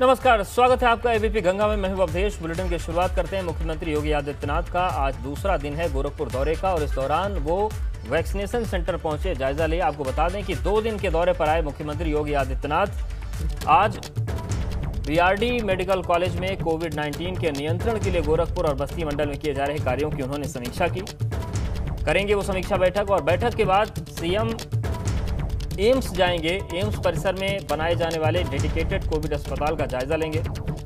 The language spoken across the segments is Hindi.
नमस्कार, स्वागत है आपका एबीपी गंगा में। मैं हूं अवधेश। बुलेटिन की शुरुआत करते हैं। मुख्यमंत्री योगी आदित्यनाथ का आज दूसरा दिन है गोरखपुर दौरे का और इस दौरान वो वैक्सीनेशन सेंटर पहुंचे, जायजा लिया। आपको बता दें कि 2 दिन के दौरे पर आए मुख्यमंत्री योगी आदित्यनाथ आज बीआरडी मेडिकल कॉलेज में कोविड-19 के नियंत्रण के लिए गोरखपुर और बस्ती मंडल में किए जा रहे कार्यों की उन्होंने समीक्षा की। करेंगे वो समीक्षा बैठक और बैठक के बाद सीएम एम्स जाएंगे। एम्स परिसर में बनाए जाने वाले डेडिकेटेड कोविड अस्पताल का जायजा लेंगे।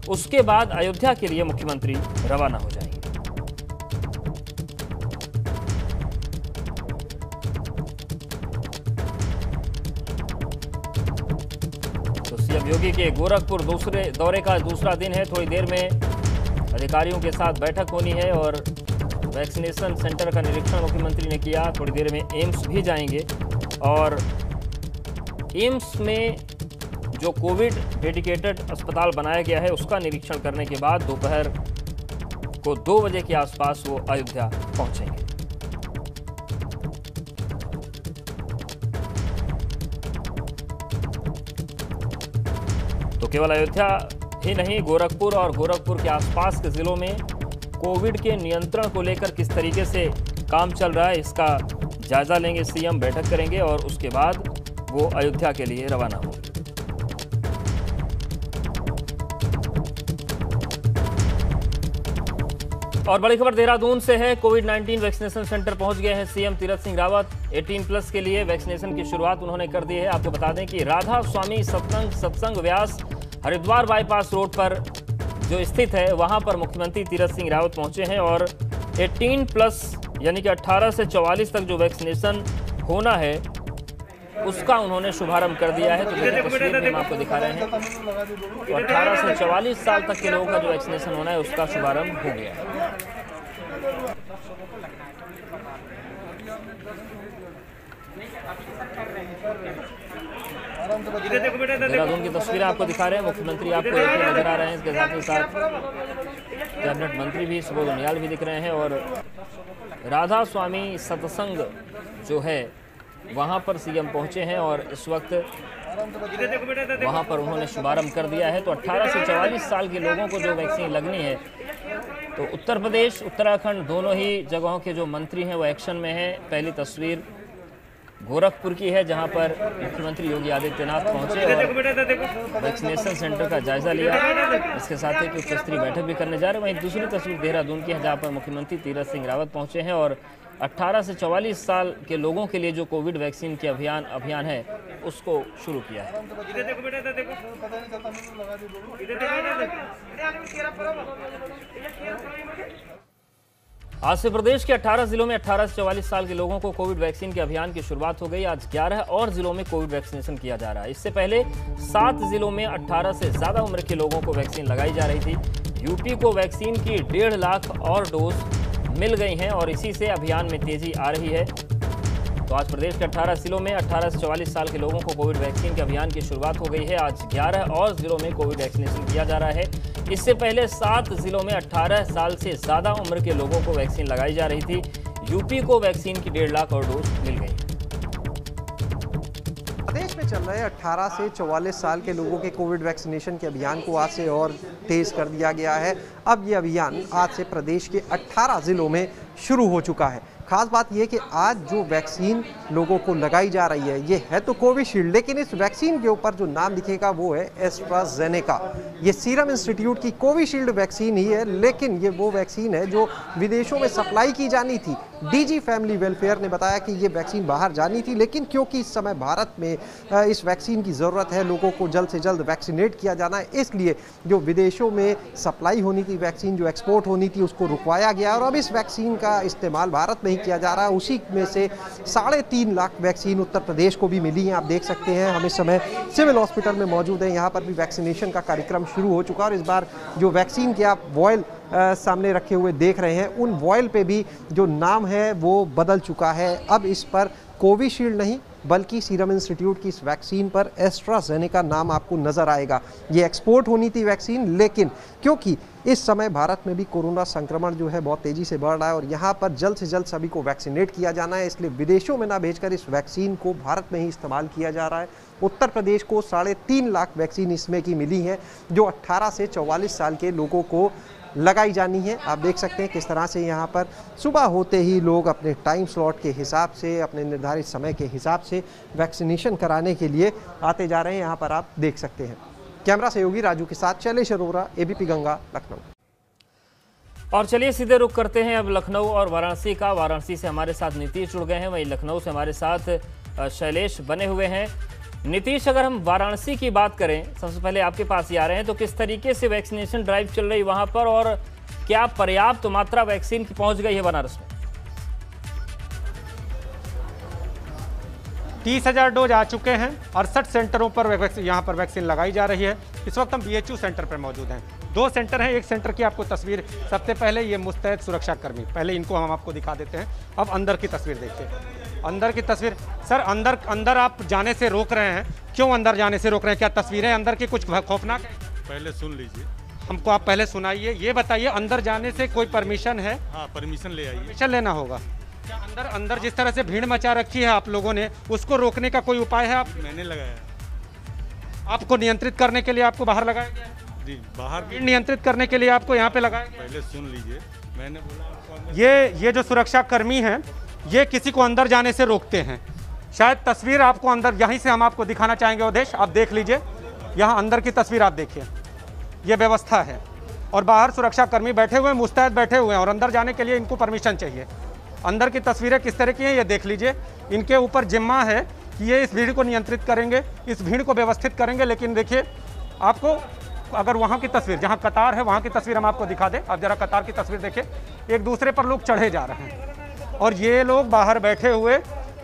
उसके बाद अयोध्या के लिए मुख्यमंत्री रवाना हो जाएंगे। तो सीएम योगी के गोरखपुर दूसरे दौरे का दूसरा दिन है। थोड़ी देर में अधिकारियों के साथ बैठक होनी है और वैक्सीनेशन सेंटर का निरीक्षण मुख्यमंत्री ने किया। थोड़ी देर में एम्स भी जाएंगे और एम्स में जो कोविड डेडिकेटेड अस्पताल बनाया गया है उसका निरीक्षण करने के बाद दोपहर को 2 बजे के आसपास वो अयोध्या पहुंचेंगे। तो केवल अयोध्या ही नहीं, गोरखपुर और गोरखपुर के आसपास के जिलों में कोविड के नियंत्रण को लेकर किस तरीके से काम चल रहा है इसका जायजा लेंगे सीएम, बैठक करेंगे और उसके बाद वो अयोध्या के लिए रवाना होंगे। और बड़ी खबर देहरादून से है। कोविड-19 वैक्सीनेशन सेंटर पहुंच गए हैं सीएम तीरथ सिंह रावत। 18+ के लिए वैक्सीनेशन की शुरुआत उन्होंने कर दी है। आपको बता दें कि राधा स्वामी सत्संग व्यास हरिद्वार बाईपास रोड पर जो स्थित है वहां पर मुख्यमंत्री तीरथ सिंह रावत पहुंचे हैं और 18+ यानी कि 18 से 44 तक जो वैक्सीनेशन होना है उसका उन्होंने शुभारंभ कर दिया है। तो देखिए तस्वीर में हम आपको दिखा रहे हैं। तो 18 से 44 साल तक के लोगों का जो वैक्सीनेशन होना है उसका शुभारंभ हो गया है। देहरादून की तस्वीरें आपको दिखा रहे हैं। मुख्यमंत्री आपको नजर आ रहे हैं, इसके साथ ही साथ कैबिनेट मंत्री भी सुबोध उनियाल भी दिख रहे हैं और राधा स्वामी सत्संग जो है वहां पर सीएम पहुंचे हैं और इस वक्त वहां पर उन्होंने शुभारंभ कर दिया है। तो 18 से 44 साल के लोगों को जो वैक्सीन लगनी है, तो उत्तर प्रदेश उत्तराखंड दोनों ही जगहों के जो मंत्री हैं वो एक्शन में हैं। पहली तस्वीर गोरखपुर की है जहां पर मुख्यमंत्री योगी आदित्यनाथ पहुंचे और वैक्सीनेशन सेंटर का जायजा लिया। इसके साथ ही उच्च स्तरीय बैठक भी करने जा रहे हैं। वहीं दूसरी तस्वीर देहरादून की है जहां पर मुख्यमंत्री तीरथ सिंह रावत पहुंचे हैं और 18 से 44 साल के लोगों के लिए जो कोविड वैक्सीन के अभियान है उसको शुरू किया है। आज से प्रदेश के 18 जिलों में 18 से 44 साल के लोगों को कोविड वैक्सीन के अभियान की शुरुआत हो गई। आज 11 और जिलों में कोविड वैक्सीनेशन किया जा रहा है। इससे पहले 7 जिलों में 18 से ज्यादा उम्र के लोगों को वैक्सीन लगाई जा रही थी। यूपी को वैक्सीन की 1.5 लाख और डोज मिल गई हैं और इसी से अभियान में तेजी आ रही है। तो आज प्रदेश के 18 जिलों में 18 से 44 साल के लोगों को कोविड वैक्सीन के अभियान की शुरुआत हो गई है। आज 11 और जिलों में कोविड वैक्सीनेशन किया जा रहा है। इससे पहले 7 जिलों में 18 साल से ज्यादा उम्र के लोगों को वैक्सीन लगाई जा रही थी। यूपी को वैक्सीन की 1.5 लाख और डोज मिल गई। प्रदेश में चल रहे 18 से 44 साल के लोगों के कोविड वैक्सीनेशन के अभियान को आज से और तेज कर दिया गया है। अब ये अभियान आज से प्रदेश के 18 जिलों में शुरू हो चुका है। खास बात यह कि आज जो वैक्सीन लोगों को लगाई जा रही है ये है तो कोविशील्ड, लेकिन इस वैक्सीन के ऊपर जो नाम दिखेगा वो है एस्ट्राजेनेका। ये सीरम इंस्टीट्यूट की कोविशील्ड वैक्सीन ही है, लेकिन ये वो वैक्सीन है जो विदेशों में सप्लाई की जानी थी। डीजी फैमिली वेलफेयर ने बताया कि ये वैक्सीन बाहर जानी थी, लेकिन क्योंकि इस समय भारत में इस वैक्सीन की ज़रूरत है, लोगों को जल्द से जल्द वैक्सीनेट किया जाना है, इसलिए जो विदेशों में सप्लाई होनी थी वैक्सीन, जो एक्सपोर्ट होनी थी, उसको रुकवाया गया और अब इस वैक्सीन का इस्तेमाल भारत में ही किया जा रहा है। उसी में से 3.5 लाख वैक्सीन उत्तर प्रदेश को भी मिली हैं। आप देख सकते हैं हम इस समय सिविल हॉस्पिटल में मौजूद हैं। यहाँ पर भी वैक्सीनेशन का कार्यक्रम शुरू हो चुका है और इस बार जो वैक्सीन के आप वॉयल सामने रखे हुए देख रहे हैं, उन वॉयल पे भी जो नाम है वो बदल चुका है। अब इस पर कोविशील्ड नहीं बल्कि सीरम इंस्टीट्यूट की इस वैक्सीन पर एस्ट्राजेनेका नाम आपको नजर आएगा। ये एक्सपोर्ट होनी थी वैक्सीन, लेकिन क्योंकि इस समय भारत में भी कोरोना संक्रमण जो है बहुत तेजी से बढ़ रहा है और यहाँ पर जल्द से जल्द सभी को वैक्सीनेट किया जाना है, इसलिए विदेशों में ना भेजकर इस वैक्सीन को भारत में ही इस्तेमाल किया जा रहा है। उत्तर प्रदेश को 3.5 लाख वैक्सीन इसमें की मिली है, जो 18 से 44 साल के लोगों को लगाई जानी है। आप देख सकते हैं किस तरह से यहाँ पर सुबह होते ही लोग अपने टाइम स्लॉट के हिसाब से, अपने निर्धारित समय के हिसाब से वैक्सीनेशन कराने के लिए आते जा रहे हैं। यहाँ पर आप देख सकते हैं। कैमरा सहयोगी राजू के साथ शैलेश अरोरा, एबीपी गंगा, लखनऊ। और चलिए सीधे रुख करते हैं अब लखनऊ और वाराणसी का। वाराणसी से हमारे साथ नीतीश जुड़ गए हैं, वहीं लखनऊ से हमारे साथ शैलेश बने हुए हैं। नीतीश, अगर हम वाराणसी की बात करें, सबसे पहले आपके पास ही आ रहे हैं, तो किस तरीके से वैक्सीनेशन ड्राइव चल रही वहां पर और क्या पर्याप्त मात्रा वैक्सीन की पहुंच गई है बनारस में? 30,000 डोज आ चुके हैं। 68 सेंटरों पर यहाँ पर वैक्सीन लगाई जा रही है। इस वक्त हम BHU सेंटर पर मौजूद हैं। 2 सेंटर हैं। एक सेंटर की आपको तस्वीर, सबसे पहले ये मुस्तैद सुरक्षाकर्मी, पहले इनको हम आपको दिखा देते हैं। अब अंदर की तस्वीर देखिए, अंदर की तस्वीर। सर, अंदर आप जाने से रोक रहे हैं, क्यों अंदर जाने से रोक रहे हैं? क्या तस्वीरें अंदर की कुछ खौफनाक है? पहले सुन लीजिए, हमको आप पहले सुनाइए। ये बताइए, अंदर जाने से कोई परमिशन है? हाँ, परमिशन ले आइए। परमिशन लेना होगा। क्या अंदर जिस तरह से भीड़ मचा रखी है आप लोगों ने, उसको रोकने का कोई उपाय है? आप मैंने लगाया। आपको नियंत्रित करने के लिए आपको बाहर लगाया गया है? जी, बाहर भीड़ नियंत्रित करने के लिए आपको यहाँ पे लगाया गया है? पहले सुन लीजिए, मैंने बोला ये जो सुरक्षा कर्मी हैं, ये किसी को अंदर जाने से रोकते हैं। शायद तस्वीर आपको अंदर यहीं से हम आपको दिखाना चाहेंगे। उदेश, आप देख लीजिए, यहाँ अंदर की तस्वीर आप देखिए, ये व्यवस्था है और बाहर सुरक्षा कर्मी बैठे हुए हैं, मुस्तैद बैठे हुए हैं और अंदर जाने के लिए इनको परमिशन चाहिए। अंदर की तस्वीरें किस तरह की हैं ये देख लीजिए। इनके ऊपर जिम्मा है कि ये इस भीड़ को नियंत्रित करेंगे, इस भीड़ को व्यवस्थित करेंगे। लेकिन देखिए, आपको अगर वहाँ की तस्वीर, जहाँ कतार है वहाँ की तस्वीर हम आपको दिखा दें। आप जरा कतार की तस्वीर देखिए, एक दूसरे पर लोग चढ़े जा रहे हैं और ये लोग बाहर बैठे हुए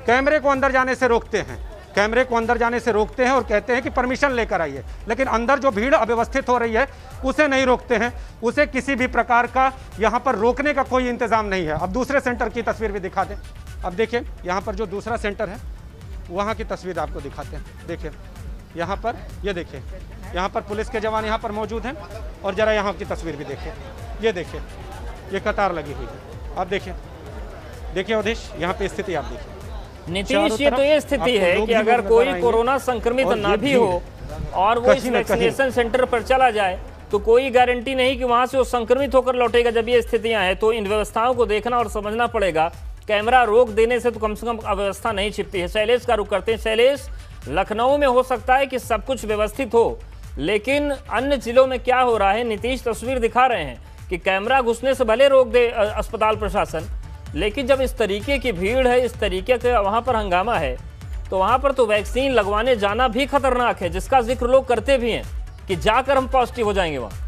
कैमरे को अंदर जाने से रोकते हैं, कैमरे को अंदर जाने से रोकते हैं और कहते हैं कि परमिशन लेकर आइए। लेकिन अंदर जो भीड़ अव्यवस्थित हो रही है उसे नहीं रोकते हैं, उसे किसी भी प्रकार का यहाँ पर रोकने का कोई इंतजाम नहीं है। अब दूसरे सेंटर की तस्वीर भी दिखा दें। अब देखिए, यहाँ पर जो दूसरा सेंटर है वहाँ की तस्वीर आपको दिखाते हैं। देखिए यहाँ पर, ये देखिए, यहाँ पर पुलिस के जवान यहाँ पर मौजूद हैं और जरा यहाँ की तस्वीर भी देखिए। ये देखिए, ये कतार लगी हुई है। आप देखिए, देखिए अवधेश, यहाँ पे स्थिति आप देखिए। नीतीश, ये तो ये स्थिति है कि अगर कोई कोरोना संक्रमित ना भी हो और वो इस वैक्सीनेशन सेंटर पर चला जाए तो कोई गारंटी नहीं कि वहां से वो संक्रमित होकर लौटेगा। जब ये स्थितियां हैं तो इन व्यवस्थाओं को देखना और समझना पड़ेगा। कैमरा रोक देने से तो कम से कम अव्यवस्था नहीं छिपती है। शैलेश का रुख करते हैं। शैलेश, लखनऊ में हो सकता है कि सब कुछ व्यवस्थित हो, लेकिन अन्य जिलों में क्या हो रहा है? नीतीश तस्वीर दिखा रहे हैं कि कैमरा घुसने से भले रोक दे अस्पताल प्रशासन, लेकिन जब इस तरीके की भीड़ है, इस तरीके का वहां पर हंगामा है, तो वहां पर तो वैक्सीन लगवाने जाना भी खतरनाक है, जिसका जिक्र लोग करते भी हैं कि जाकर हम पॉजिटिव हो जाएंगे वहां।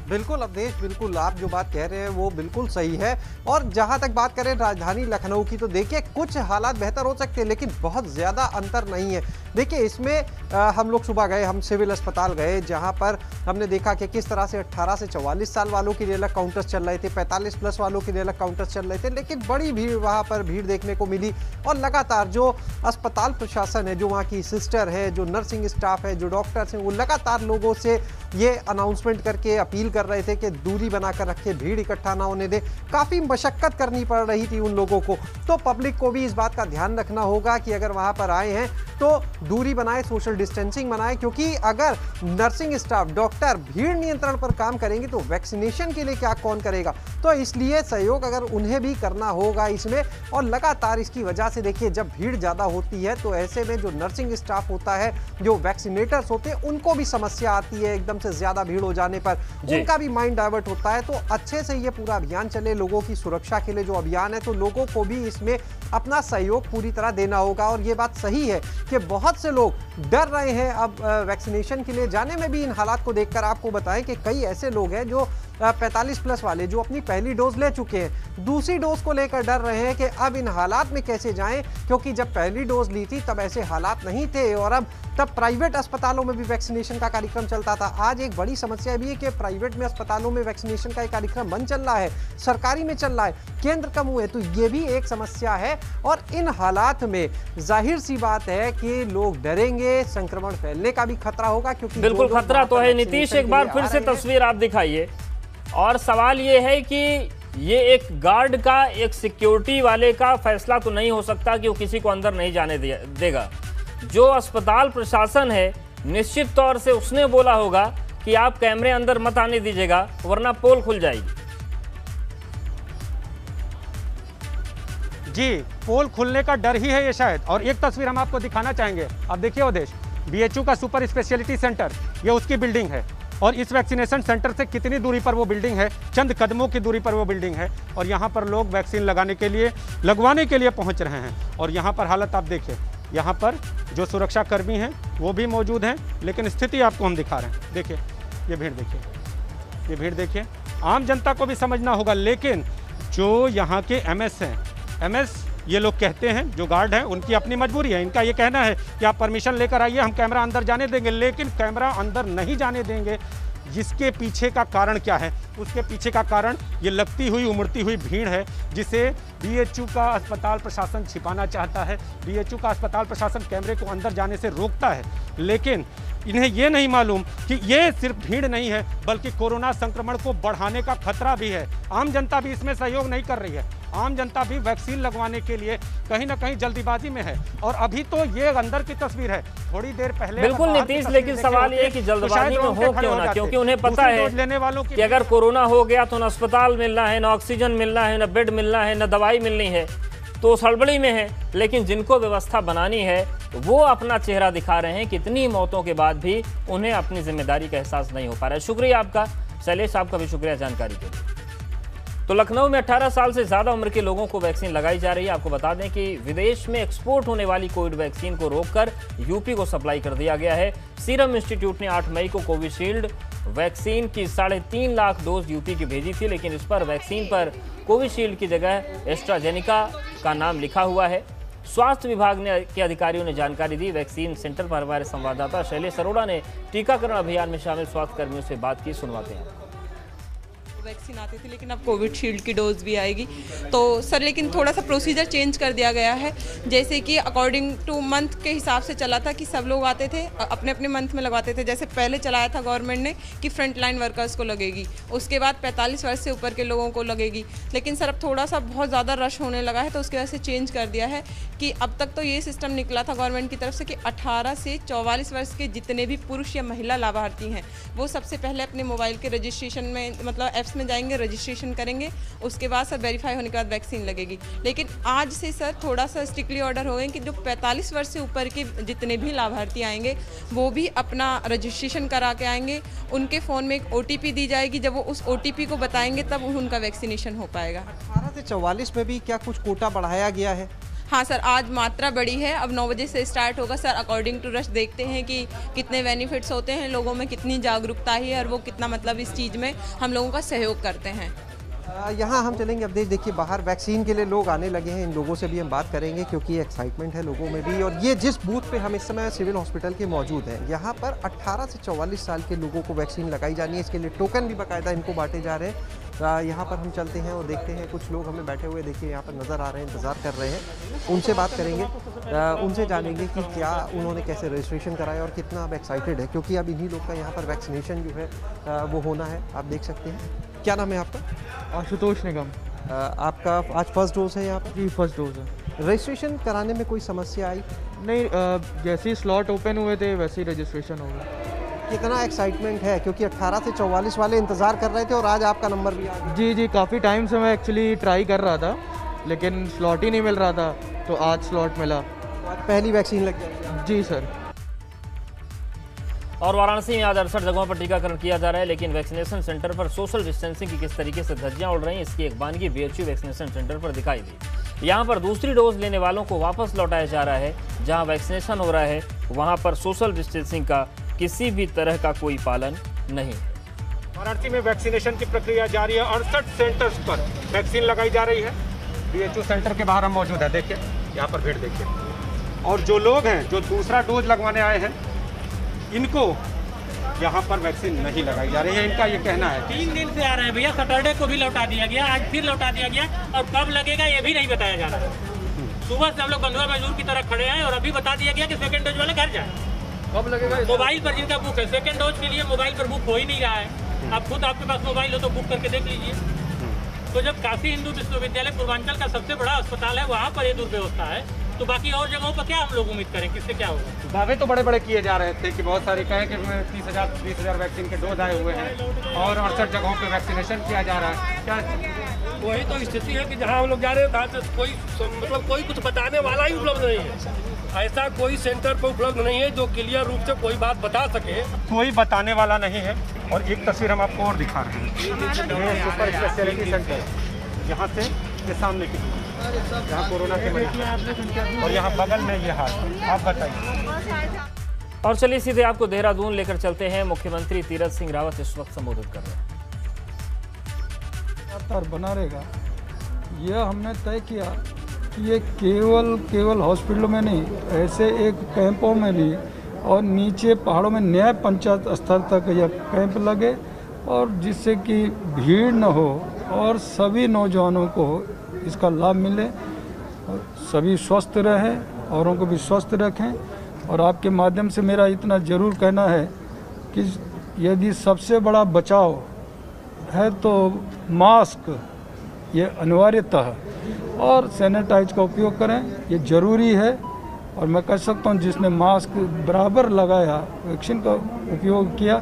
बिल्कुल अवधेश, बिल्कुल आप जो बात कह रहे हैं वो बिल्कुल सही है। और जहां तक बात करें राजधानी लखनऊ की, तो देखिए कुछ हालात बेहतर हो सकते हैं लेकिन बहुत ज़्यादा अंतर नहीं है। देखिए इसमें हम लोग सुबह गए, हम सिविल अस्पताल गए, जहां पर हमने देखा कि किस तरह से 18 से 44 साल वालों के लिए अलग काउंटर्स चल रहे थे, 45 प्लस वालों के लिए अलग काउंटर्स चल रहे थे, लेकिन बड़ी भीड़ वहाँ पर भीड़ देखने को मिली। और लगातार जो अस्पताल प्रशासन है, जो वहाँ की सिस्टर है, जो नर्सिंग स्टाफ है, जो डॉक्टर्स हैं, वो लगातार लोगों से ये अनाउंसमेंट करके अपील कर रहे थे कि दूरी बनाकर रखे, भीड़ इकट्ठा ना होने दे। काफ़ी मशक्कत करनी पड़ रही थी उन लोगों को। तो पब्लिक को भी इस बात का ध्यान रखना होगा कि अगर वहाँ पर आए हैं तो दूरी बनाए, सोशल डिस्टेंसिंग बनाए, क्योंकि अगर नर्सिंग स्टाफ, डॉक्टर भीड़ नियंत्रण पर काम करेंगे तो वैक्सीनेशन के लिए क्या कौन करेगा? तो इसलिए सहयोग अगर उन्हें भी करना होगा इसमें। और लगातार इसकी वजह से देखिए, जब भीड़ ज़्यादा होती है तो ऐसे में जो नर्सिंग स्टाफ होता है, जो वैक्सीनेटर्स होते हैं, उनको भी समस्या आती है। एकदम से ज़्यादा भीड़ हो जाने पर उनका भी माइंड डाइवर्ट होता है। तो अच्छे से ये पूरा अभियान चले, लोगों की सुरक्षा के लिए जो अभियान है, तो लोगों को भी इसमें अपना सहयोग पूरी तरह देना होगा। और ये बात सही है कि बहुत से लोग डर रहे हैं अब वैक्सीनेशन के लिए जाने में भी। इन हालात को देखकर आपको बताएं कि कई ऐसे लोग हैं जो 45+ वाले जो अपनी पहली डोज ले चुके हैं, दूसरी डोज को लेकर डर रहे हैं कि अब इन हालात में कैसे जाएं, क्योंकि जब पहली डोज ली थी तब ऐसे हालात नहीं थे और अब तब प्राइवेट अस्पतालों में भी वैक्सीनेशन का कार्यक्रम चलता था। आज एक बड़ी समस्या भी है कि प्राइवेट में अस्पतालों में वैक्सीनेशन का एक कार्यक्रम बंद चल रहा है, सरकारी में चल रहा है, केंद्र कम हुए, तो ये भी एक समस्या है। और इन हालात में जाहिर सी बात है कि लोग डरेंगे, संक्रमण फैलने का भी खतरा होगा, क्योंकि बिल्कुल खतरा तो है। नीतीश, एक बार फिर से तस्वीर आप दिखाइए। और सवाल ये है कि ये एक गार्ड का, एक सिक्योरिटी वाले का फैसला तो नहीं हो सकता कि वो किसी को अंदर नहीं जाने देगा। जो अस्पताल प्रशासन है, निश्चित तौर से उसने बोला होगा कि आप कैमरे अंदर मत आने दीजिएगा वरना पोल खुल जाएगी। जी, पोल खुलने का डर ही है ये शायद। और एक तस्वीर हम आपको दिखाना चाहेंगे। आप देखिए अवधेश, बीएचयू का सुपर स्पेशलिटी सेंटर, ये उसकी बिल्डिंग है और इस वैक्सीनेशन सेंटर से कितनी दूरी पर वो बिल्डिंग है, चंद कदमों की दूरी पर वो बिल्डिंग है। और यहाँ पर लोग वैक्सीन लगवाने के लिए पहुँच रहे हैं। और यहाँ पर हालत आप देखिए, यहाँ पर जो सुरक्षा कर्मी हैं वो भी मौजूद हैं, लेकिन स्थिति आपको हम दिखा रहे हैं। देखिए ये भीड़, देखिए ये भीड़, देखिए आम जनता को भी समझना होगा। लेकिन जो यहाँ के एमएस हैं, एमएस ये लोग कहते हैं, जो गार्ड हैं उनकी अपनी मजबूरी है, इनका ये कहना है कि आप परमिशन लेकर आइए, हम कैमरा अंदर जाने देंगे, लेकिन कैमरा अंदर नहीं जाने देंगे। जिसके पीछे का कारण क्या है? उसके पीछे का कारण ये लगती हुई उमड़ती हुई भीड़ है, जिसे बीएचयू का अस्पताल प्रशासन छिपाना चाहता है। बीएचयू का अस्पताल प्रशासन कैमरे को अंदर जाने से रोकता है, लेकिन इन्हें ये नहीं मालूम कि ये सिर्फ भीड़ नहीं है, बल्कि कोरोना संक्रमण को बढ़ाने का खतरा भी है। आम जनता भी इसमें सहयोग नहीं कर रही है। आम जनता भी वैक्सीन लगवाने के लिए कहीं ना कहीं जल्दीबाजी में है। और अभी तो ये अंदर की तस्वीर है, थोड़ी देर पहले बिल्कुल नीतीश, लेकिन सवाल ये कि जल्दबाजी में हो क्यों ना, क्योंकि उन्हें पता है लेने वालों कि अगर कोरोना हो गया तो न अस्पताल मिलना है, न ऑक्सीजन मिलना है, न बेड मिलना है, न दवाई मिलनी है, तो हड़बड़ी में है। लेकिन जिनको व्यवस्था बनानी है वो अपना चेहरा दिखा रहे हैं। कितनी मौतों के बाद भी उन्हें अपनी जिम्मेदारी का एहसास नहीं हो पा रहा है। शुक्रिया आपका शैलेश, आपका भी शुक्रिया जानकारी के लिए। तो लखनऊ में 18 साल से ज़्यादा उम्र के लोगों को वैक्सीन लगाई जा रही है। आपको बता दें कि विदेश में एक्सपोर्ट होने वाली कोविड वैक्सीन को रोककर यूपी को सप्लाई कर दिया गया है। सीरम इंस्टीट्यूट ने 8 मई को कोविशील्ड वैक्सीन की 3.5 लाख डोज यूपी की भेजी थी, लेकिन इस पर वैक्सीन पर कोविशील्ड की जगह एस्ट्राजेनिका का नाम लिखा हुआ है। स्वास्थ्य विभाग के अधिकारियों ने जानकारी दी। वैक्सीन सेंटर पर हमारे संवाददाता शैलेश अरोड़ा ने टीकाकरण अभियान में शामिल स्वास्थ्य कर्मियों से बात की, सुनवाते हैं। वैक्सीन आती थी, लेकिन अब कोविशील्ड की डोज भी आएगी। तो सर, लेकिन थोड़ा सा प्रोसीजर चेंज कर दिया गया है। जैसे कि अकॉर्डिंग टू मंथ के हिसाब से चला था कि सब लोग आते थे अपने अपने मंथ में लगवाते थे। जैसे पहले चलाया था गवर्नमेंट ने कि फ्रंट लाइन वर्कर्स को लगेगी, उसके बाद 45 वर्ष से ऊपर के लोगों को लगेगी। लेकिन सर अब थोड़ा सा बहुत ज़्यादा रश होने लगा है, तो उसकी वजह से चेंज कर दिया है कि अब तक तो ये सिस्टम निकला था गवर्नमेंट की तरफ से कि 18 से 44 वर्ष के जितने भी पुरुष या महिला लाभार्थी हैं वो सबसे पहले अपने मोबाइल के रजिस्ट्रेशन में, मतलब ऐप्स में जाएंगे, रजिस्ट्रेशन करेंगे, उसके बाद सर वेरीफाई होने के बाद वैक्सीन लगेगी। लेकिन आज से सर थोड़ा सा स्ट्रिक्टली ऑर्डर हो गए कि जो 45 वर्ष से ऊपर के जितने भी लाभार्थी आएंगे वो भी अपना रजिस्ट्रेशन करा के आएंगे। उनके फ़ोन में एक OTP दी जाएगी, जब वो उस OTP को बताएंगे तब उनका वैक्सीनेशन हो पाएगा। 18 से 44 में भी क्या कुछ कोटा बढ़ाया गया है? हाँ सर, आज मात्रा बढ़ी है। अब 9 बजे से स्टार्ट होगा सर। अकॉर्डिंग टू रश देखते हैं कि कितने बेनिफिट्स होते हैं, लोगों में कितनी जागरूकता है और वो कितना मतलब इस चीज़ में हम लोगों का सहयोग करते हैं। यहाँ हम चलेंगे। अब देखिए बाहर वैक्सीन के लिए लोग आने लगे हैं। इन लोगों से भी हम बात करेंगे क्योंकि एक्साइटमेंट है लोगों में भी। और ये जिस बूथ पे हम इस समय सिविल हॉस्पिटल के मौजूद हैं, यहाँ पर 18 से 44 साल के लोगों को वैक्सीन लगाई जानी है। इसके लिए टोकन भी बाकायदा इनको बांटे जा रहे हैं। यहाँ पर हम चलते हैं और देखते हैं, कुछ लोग हमें बैठे हुए देखिए यहाँ पर नज़र आ रहे हैं, इंतज़ार कर रहे हैं। उनसे बात करेंगे, उनसे जानेंगे कि क्या उन्होंने कैसे रजिस्ट्रेशन कराया और कितना अब एक्साइटेड है, क्योंकि अब इन्हीं लोग का यहाँ पर वैक्सीनेशन जो है वो होना है। आप देख सकते हैं। क्या नाम है आपका? आशुतोष निगम। आपका आज फर्स्ट डोज है यहाँ पर? जी फर्स्ट डोज है। रजिस्ट्रेशन कराने में कोई समस्या आई? नहीं, जैसे ही स्लॉट ओपन हुए थे वैसे ही रजिस्ट्रेशन हो गया। कितना एक्साइटमेंट है, क्योंकि 18 से 44 वाले इंतज़ार कर रहे थे और आज आपका नंबर भी आ गया। जी काफ़ी टाइम से मैं एक्चुअली ट्राई कर रहा था, लेकिन स्लॉट ही नहीं मिल रहा था, तो आज स्लॉट मिला। आज पहली वैक्सीन लग जाएगी? जी सर। और वाराणसी में आज 68 जगहों पर टीकाकरण किया जा रहा है, लेकिन वैक्सीनेशन सेंटर पर सोशल डिस्टेंसिंग की किस तरीके से धज्जियां उड़ रही हैं, इसकी एक बानगी बीएचयू वैक्सीनेशन सेंटर पर दिखाई दी। यहां पर दूसरी डोज लेने वालों को वापस लौटाया जा रहा है। जहां वैक्सीनेशन हो रहा है वहां पर सोशल डिस्टेंसिंग का किसी भी तरह का कोई पालन नहीं है। वाराणसी में वैक्सीनेशन की प्रक्रिया जारी है। 68 सेंटर्स पर वैक्सीन लगाई जा रही है। BHO सेंटर के बाहर हम मौजूद है, देखिए यहाँ पर भीड़ देखिए। और जो लोग हैं जो दूसरा डोज लगवाने आए हैं, इनको यहाँ पर वैक्सीन नहीं लगाई जा रही है, इनका ये कहना है। 3 दिन से आ रहे हैं भैया, सैटरडे को भी लौटा दिया गया, आज फिर लौटा दिया गया, और कब लगेगा ये भी नहीं बताया जा रहा है। सुबह से हम लोग बंधुआ मजदूर की तरह खड़े हैं और अभी बता दिया गया कि सेकंड डोज वाले घर जाए। कब लगेगा? मोबाइल पर जिनका बुक है, सेकंड डोज के लिए मोबाइल पर बुक हो ही नहीं रहा है। आप खुद आपके पास मोबाइल हो तो बुक करके देख लीजिए। तो जब काशी हिंदू विश्वविद्यालय पूर्वांचल का सबसे बड़ा अस्पताल है, वहाँ पर ये दुर्व्यवस्था है, तो बाकी और जगहों पर क्या हम लोग उम्मीद करें, किससे क्या होगा? दावे तो बड़े बड़े किए जा रहे थे कि बहुत सारे कहे कि 30,000 वैक्सीन के डोज आए हुए हैं और 68 जगहों पे वैक्सीनेशन किया जा रहा है। क्या वही तो स्थिति है कि जहाँ हम लोग जा रहे हैं वहाँ से कोई मतलब कोई कुछ बताने वाला ही उपलब्ध नहीं है। ऐसा कोई सेंटर पर उपलब्ध नहीं है जो क्लियर रूप से कोई बात बता सके। कोई बताने वाला नहीं है। और एक तस्वीर हम आपको और दिखा रहे हैं, ये सुपर स्पेशलिटी सेंटर, यहाँ से ये सामने की, यहाँ कोरोना के मरीज और यहाँ बगल में ये हाल। आप बताइए। और चलिए सीधे आपको देहरादून लेकर चलते हैं। मुख्यमंत्री तीरथ सिंह रावत इस वक्त संबोधित कर रहे हैं। लगातार बना रहेगा, यह हमने तय किया कि ये केवल हॉस्पिटलों में नहीं, ऐसे एक कैंपों में भी और नीचे पहाड़ों में न्याय पंचायत स्तर तक यह कैंप लगे, और जिससे कि भीड़ न हो और सभी नौजवानों को इसका लाभ मिले, और सभी स्वस्थ रहें, औरों को भी स्वस्थ रखें। और आपके माध्यम से मेरा इतना ज़रूर कहना है कि यदि सबसे बड़ा बचाव है तो मास्क ये अनिवार्यतः, और सैनिटाइज का उपयोग करें, ये ज़रूरी है। और मैं कह सकता हूँ जिसने मास्क बराबर लगाया, वैक्सीन का उपयोग किया,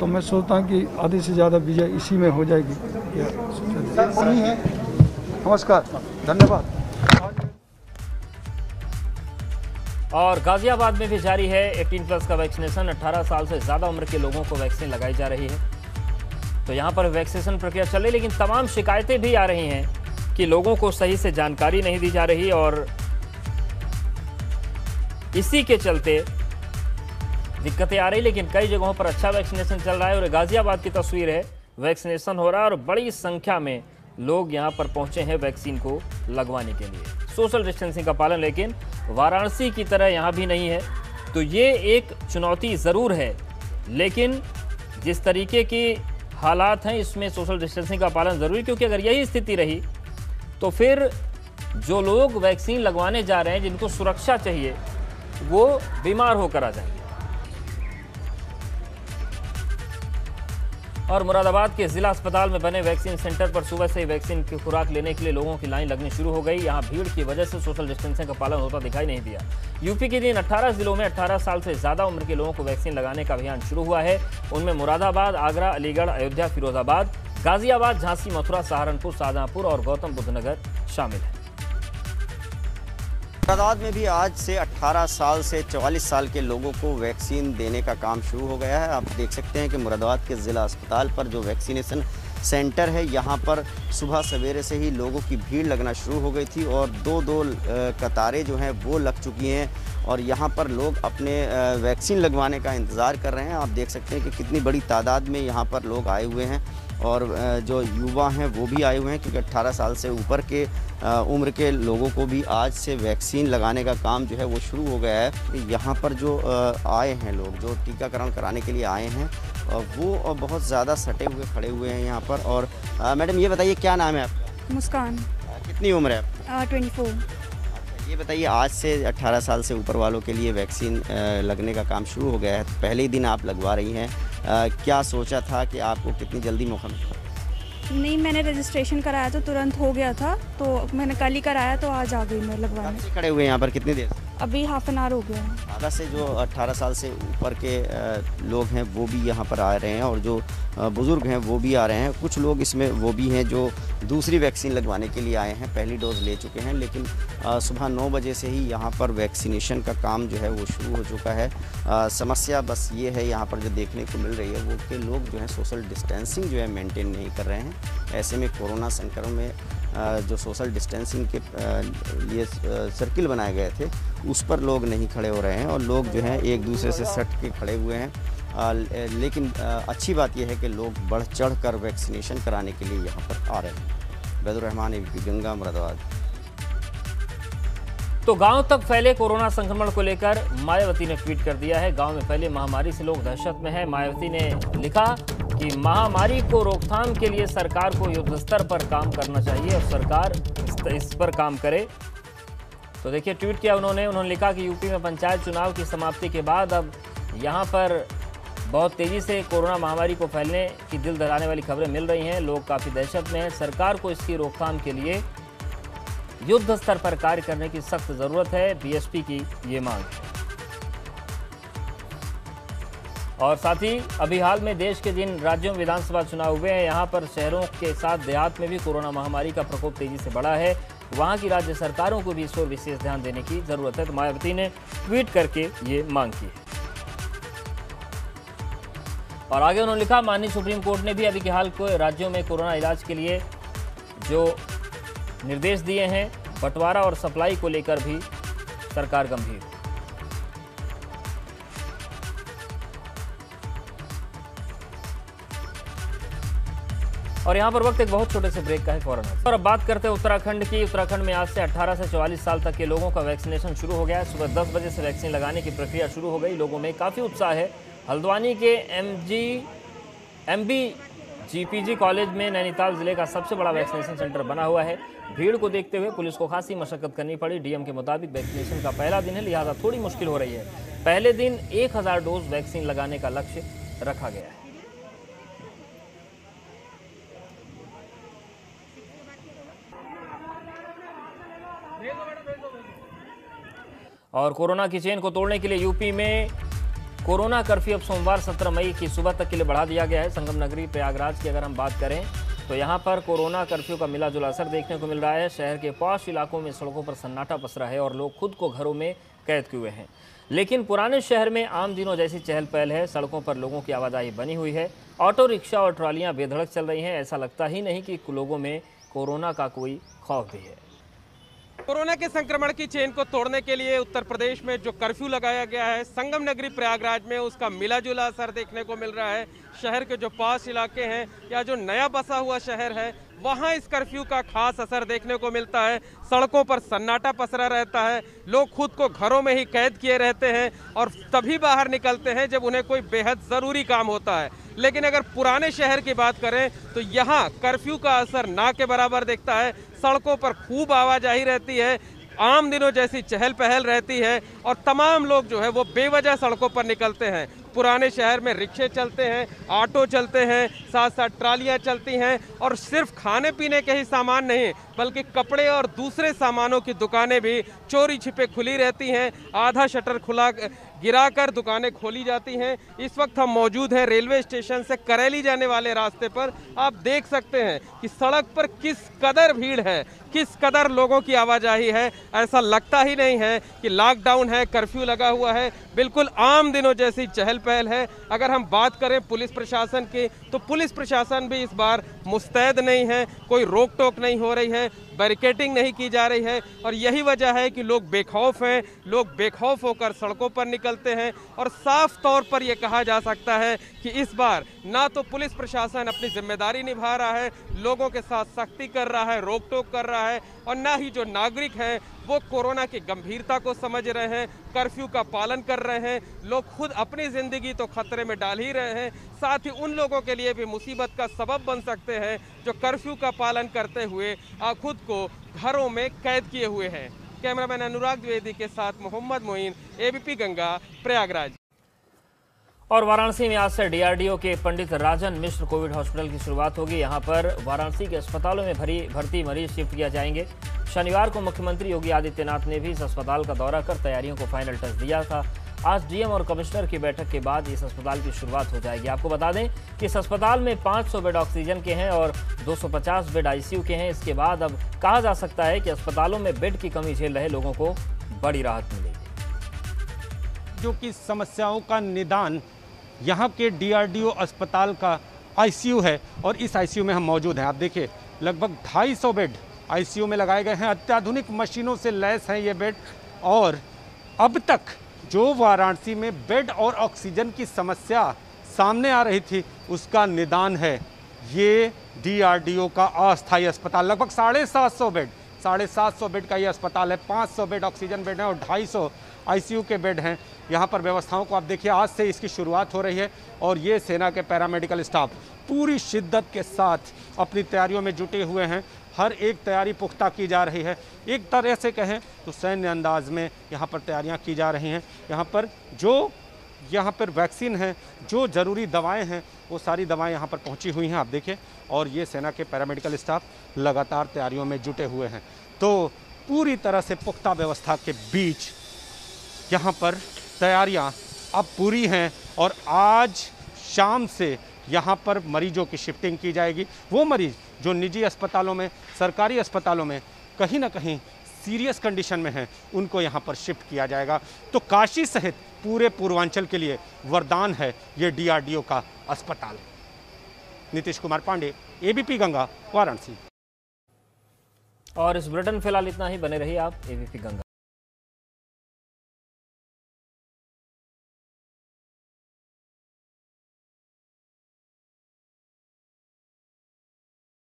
तो मैं सोचता हूँ कि आधे से ज़्यादा विजय इसी में हो जाएगी। नमस्कार, धन्यवाद। और गाजियाबाद में भी जारी है 18+ का वैक्सीनेशन। 18 साल से ज़्यादा उम्र के लोगों को वैक्सीन लगाई जा रही है। तो यहाँ पर वैक्सीनेशन प्रक्रिया चल रही, लेकिन तमाम शिकायतें भी आ रही हैं कि लोगों को सही से जानकारी नहीं दी जा रही, और इसी के चलते दिक्कतें आ रही। लेकिन कई जगहों पर अच्छा वैक्सीनेशन चल रहा है। और गाजियाबाद की तस्वीर है, वैक्सीनेशन हो रहा है और बड़ी संख्या में लोग यहाँ पर पहुंचे हैं वैक्सीन को लगवाने के लिए। सोशल डिस्टेंसिंग का पालन लेकिन वाराणसी की तरह यहाँ भी नहीं है। तो ये एक चुनौती ज़रूर है, लेकिन जिस तरीके की हालात हैं इसमें सोशल डिस्टेंसिंग का पालन ज़रूरी, क्योंकि अगर यही स्थिति रही तो फिर जो लोग वैक्सीन लगवाने जा रहे हैं, जिनको सुरक्षा चाहिए, वो बीमार होकर आ जाएंगे। और मुरादाबाद के जिला अस्पताल में बने वैक्सीन सेंटर पर सुबह से ही वैक्सीन की खुराक लेने के लिए लोगों की लाइन लगनी शुरू हो गई। यहां भीड़ की वजह से सोशल डिस्टेंसिंग का पालन होता दिखाई नहीं दिया। यूपी के दिन 18 जिलों में 18 साल से ज़्यादा उम्र के लोगों को वैक्सीन लगाने का अभियान शुरू हुआ है। उनमें मुरादाबाद, आगरा, अलीगढ़, अयोध्या, फिरोजाबाद, गाजियाबाद, झांसी, मथुरा, सहारनपुर, शाहजहांपुर और गौतम बुद्ध नगर शामिल है। मुरादाबाद में भी आज से 18 साल से 44 साल के लोगों को वैक्सीन देने का काम शुरू हो गया है। आप देख सकते हैं कि मुरादाबाद के ज़िला अस्पताल पर जो वैक्सीनेशन सेंटर है, यहाँ पर सुबह सवेरे से ही लोगों की भीड़ लगना शुरू हो गई थी और दो कतारें जो हैं वो लग चुकी हैं और यहाँ पर लोग अपने वैक्सीन लगवाने का इंतज़ार कर रहे हैं। आप देख सकते हैं कि कितनी बड़ी तादाद में यहाँ पर लोग आए हुए हैं और जो युवा हैं वो भी आए हुए हैं, क्योंकि 18 साल से ऊपर के उम्र के लोगों को भी आज से वैक्सीन लगाने का काम जो है वो शुरू हो गया है। यहाँ पर जो आए हैं लोग, जो टीकाकरण कराने के लिए आए हैं, वो बहुत ज़्यादा सटे हुए खड़े हुए हैं यहाँ पर। और मैडम ये बताइए क्या नाम है आपका? मुस्कान। कितनी उम्र है? 24। ये बताइए आज से 18 साल से ऊपर वालों के लिए वैक्सीन लगने का काम शुरू हो गया है, तो पहले ही दिन आप लगवा रही हैं, क्या सोचा था कि आपको कितनी जल्दी मौका मिला? नहीं, मैंने रजिस्ट्रेशन कराया तो तुरंत हो गया था, तो मैंने कल ही कराया तो आज आ गई मैं लगवाने। कब से खड़े हुए हैं यहाँ पर, कितनी देर? अभी हाफ एन आवर हो गया है। आधा से जो 18 साल से ऊपर के लोग हैं वो भी यहाँ पर आ रहे हैं और जो बुज़ुर्ग हैं वो भी आ रहे हैं। कुछ लोग इसमें वो भी हैं जो दूसरी वैक्सीन लगवाने के लिए आए हैं, पहली डोज़ ले चुके हैं, लेकिन सुबह 9 बजे से ही यहाँ पर वैक्सीनेशन का काम जो है वो शुरू हो चुका है। समस्या बस ये है यहाँ पर जो देखने को मिल रही है वो कि लोग जो है सोशल डिस्टेंसिंग जो है मेंटेन नहीं कर रहे हैं। ऐसे में कोरोना संक्रमण में जो सोशल डिस्टेंसिंग के लिए सर्किल बनाए गए थे उस पर लोग नहीं खड़े हो रहे हैं और लोग जो हैं एक दूसरे से सट के खड़े हुए हैं। लेकिन अच्छी बात यह है कि लोग बढ़ चढ़ कर वैक्सीनेशन कराने के लिए यहाँ पर आ रहे हैं। बैदुर रहमान, एबीपी गंगा, मुरादाबाद। तो गांव तक फैले कोरोना संक्रमण को लेकर मायावती ने ट्वीट कर दिया है। गांव में फैले महामारी से लोग दहशत में हैं। मायावती ने लिखा कि महामारी को रोकथाम के लिए सरकार को युद्ध स्तर पर काम करना चाहिए और सरकार इस पर काम करे। तो देखिए ट्वीट किया उन्होंने लिखा कि यूपी में पंचायत चुनाव की समाप्ति के बाद अब यहाँ पर बहुत तेजी से कोरोना महामारी को फैलने की दिल दहलाने वाली खबरें मिल रही हैं। लोग काफ़ी दहशत में हैं। सरकार को इसकी रोकथाम के लिए युद्ध स्तर पर कार्य करने की सख्त जरूरत है, बीएसपी की ये मांग है। और साथ ही अभी हाल में देश के जिन राज्यों में विधानसभा चुनाव हुए हैं, यहाँ पर शहरों के साथ देहात में भी कोरोना महामारी का प्रकोप तेजी से बढ़ा है। वहाँ की राज्य सरकारों को भी इस ओर विशेष ध्यान देने की जरूरत है। तो मायावती ने ट्वीट करके ये मांग की है। और आगे उन्होंने लिखा, माननीय सुप्रीम कोर्ट ने भी अभी के हाल को राज्यों में कोरोना इलाज के लिए जो निर्देश दिए हैं, बंटवारा और सप्लाई को लेकर भी सरकार गंभीर। और यहां पर वक्त एक बहुत छोटे से ब्रेक का है, फौरन। और अब बात करते हैं उत्तराखंड की। उत्तराखंड में आज से 18 से 44 साल तक के लोगों का वैक्सीनेशन शुरू हो गया है। सुबह 10 बजे से वैक्सीन लगाने की प्रक्रिया शुरू हो गई। लोगों में काफ़ी उत्साह है। हल्द्वानी के MBGPG कॉलेज में नैनीताल जिले का सबसे बड़ा वैक्सीनेशन सेंटर बना हुआ है। भीड़ को देखते हुए पुलिस को खासी मशक्कत करनी पड़ी। डीएम के मुताबिक वैक्सीनेशन का पहला दिन है, लिहाजा थोड़ी मुश्किल हो रही है। पहले दिन 1000 डोज वैक्सीन लगाने का लक्ष्य रखा गया है। और कोरोना की चेन को तोड़ने के लिए यूपी में कोरोना कर्फ्यू अब सोमवार 17 मई की सुबह तक के लिए बढ़ा दिया गया है। संगम नगरी प्रयागराज की अगर हम बात करें तो यहाँ पर कोरोना कर्फ्यू का मिला जुला असर देखने को मिल रहा है। शहर के पॉश इलाकों में सड़कों पर सन्नाटा पसरा है और लोग खुद को घरों में कैद किए हुए हैं। लेकिन पुराने शहर में आम दिनों जैसी चहल पहल है। सड़कों पर लोगों की आवाजाही बनी हुई है। ऑटो रिक्शा और ट्रॉलियाँ बेधड़क चल रही हैं। ऐसा लगता ही नहीं कि लोगों में कोरोना का कोई खौफ भी है। कोरोना के संक्रमण की चेन को तोड़ने के लिए उत्तर प्रदेश में जो कर्फ्यू लगाया गया है संगम नगरी प्रयागराज में, उसका मिला जुला असर देखने को मिल रहा है। शहर के जो पास इलाके हैं या जो नया बसा हुआ शहर है, वहाँ इस कर्फ्यू का खास असर देखने को मिलता है। सड़कों पर सन्नाटा पसरा रहता है। लोग खुद को घरों में ही कैद किए रहते हैं और तभी बाहर निकलते हैं जब उन्हें कोई बेहद ज़रूरी काम होता है। लेकिन अगर पुराने शहर की बात करें तो यहाँ कर्फ्यू का असर ना के बराबर दिखता है। सड़कों पर खूब आवाजाही रहती है, आम दिनों जैसी चहल पहल रहती है और तमाम लोग जो है वो बेवजह सड़कों पर निकलते हैं। पुराने शहर में रिक्शे चलते हैं, ऑटो चलते हैं, साथ साथ ट्रालियाँ चलती हैं और सिर्फ खाने पीने के ही सामान नहीं बल्कि कपड़े और दूसरे सामानों की दुकानें भी चोरी छिपे खुली रहती हैं। आधा शटर खुला गिराकर दुकानें खोली जाती हैं। इस वक्त हम मौजूद हैं रेलवे स्टेशन से करेली जाने वाले रास्ते पर। आप देख सकते हैं कि सड़क पर किस कदर भीड़ है, किस कदर लोगों की आवाजाही है। ऐसा लगता ही नहीं है कि लॉकडाउन है, कर्फ्यू लगा हुआ है। बिल्कुल आम दिनों जैसी चहल पहल है। अगर हम बात करें पुलिस प्रशासन की तो पुलिस प्रशासन भी इस बार मुस्तैद नहीं है। कोई रोक टोक नहीं हो रही है, बैरिकेडिंग नहीं की जा रही है और यही वजह है कि लोग बेखौफ हैं। लोग बेखौफ होकर सड़कों पर निकलते हैं और साफ तौर पर यह कहा जा सकता है कि इस बार ना तो पुलिस प्रशासन अपनी जिम्मेदारी निभा रहा है, लोगों के साथ सख्ती कर रहा है, रोक टोक कर रहा है और ना ही जो नागरिक हैं वो कोरोना की गंभीरता को समझ रहे हैं, कर्फ्यू का पालन कर रहे हैं। लोग खुद अपनी ज़िंदगी तो खतरे में डाल ही रहे हैं, साथ ही उन लोगों के लिए भी मुसीबत का सबब बन सकते हैं जो कर्फ्यू का पालन करते हुए खुद को घरों में कैद किए हुए हैं। कैमरामैन अनुराग द्विवेदी के साथ मोहम्मद मोइन, एबीपी गंगा, प्रयागराज। और वाराणसी में आज से डीआरडीओ के पंडित राजन मिश्र कोविड हॉस्पिटल की शुरुआत होगी। यहां पर वाराणसी के अस्पतालों में भर्ती मरीज शिफ्ट किया जाएंगे। शनिवार को मुख्यमंत्री योगी आदित्यनाथ ने भी इस अस्पताल का दौरा कर तैयारियों को फाइनल टच दिया था। आज डीएम और कमिश्नर की बैठक के बाद इस अस्पताल की शुरुआत हो जाएगी। आपको बता दें कि इस अस्पताल में 500 बेड ऑक्सीजन के हैं और 250 बेड आईसीयू के हैं। इसके बाद अब कहा जा सकता है कि अस्पतालों में बेड की कमी झेल रहे लोगों को बड़ी राहत मिलेगी। जो कि समस्याओं का निदान यहाँ के डीआरडीओ अस्पताल का आईसीयू है और इस आईसीयू में हम मौजूद हैं। आप देखिए लगभग 250 बेड आईसीयू में लगाए गए हैं। अत्याधुनिक मशीनों से लैस हैं ये बेड और अब तक जो वाराणसी में बेड और ऑक्सीजन की समस्या सामने आ रही थी उसका निदान है ये DRDO का अस्थायी अस्पताल। लगभग 750 बेड, 750 बेड का ये अस्पताल है। 500 बेड ऑक्सीजन बेड है और 250 ICU के बेड हैं। यहाँ पर व्यवस्थाओं को आप देखिए, आज से इसकी शुरुआत हो रही है और ये सेना के पैरामेडिकल स्टाफ पूरी शिद्दत के साथ अपनी तैयारियों में जुटे हुए हैं। हर एक तैयारी पुख्ता की जा रही है। एक तरह से कहें तो सैन्य अंदाज में यहाँ पर तैयारियाँ की जा रही हैं। यहाँ पर वैक्सीन है, जो ज़रूरी दवाएं हैं वो सारी दवाएं यहाँ पर पहुँची हुई हैं, आप देखिए। और ये सेना के पैरामेडिकल स्टाफ लगातार तैयारियों में जुटे हुए हैं। तो पूरी तरह से पुख्ता व्यवस्था के बीच यहाँ पर तैयारियाँ अब पूरी हैं और आज शाम से यहाँ पर मरीजों की शिफ्टिंग की जाएगी। वो मरीज जो निजी अस्पतालों में, सरकारी अस्पतालों में कहीं ना कहीं सीरियस कंडीशन में हैं, उनको यहाँ पर शिफ्ट किया जाएगा। तो काशी सहित पूरे पूर्वांचल के लिए वरदान है ये DRDO का अस्पताल। नीतीश कुमार पांडे, ABP गंगा, वाराणसी। और इस बुलेटिन फिलहाल इतना ही। बने रहिए आप ABP गंगा।